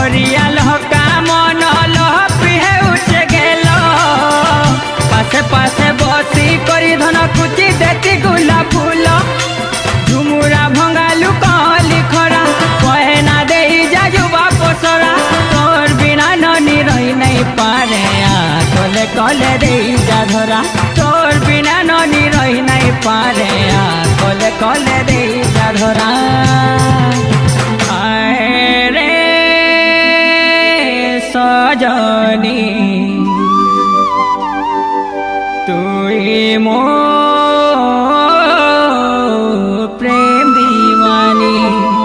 मोरिया लहका मन लहपी है उठे गेलो पासे पासे बसी करी धन कुची देती गुला फूल झुमुरा भंगालू कहली खरा कहना दे जा जुबा पोसरा तोर बिना ननी रही नहीं पारे कले कले दे जा धरा तोर बिना ननी रही नहीं पारे कले कले दे जा धरा रे सजनी तुई मो प्रेम दीवानी।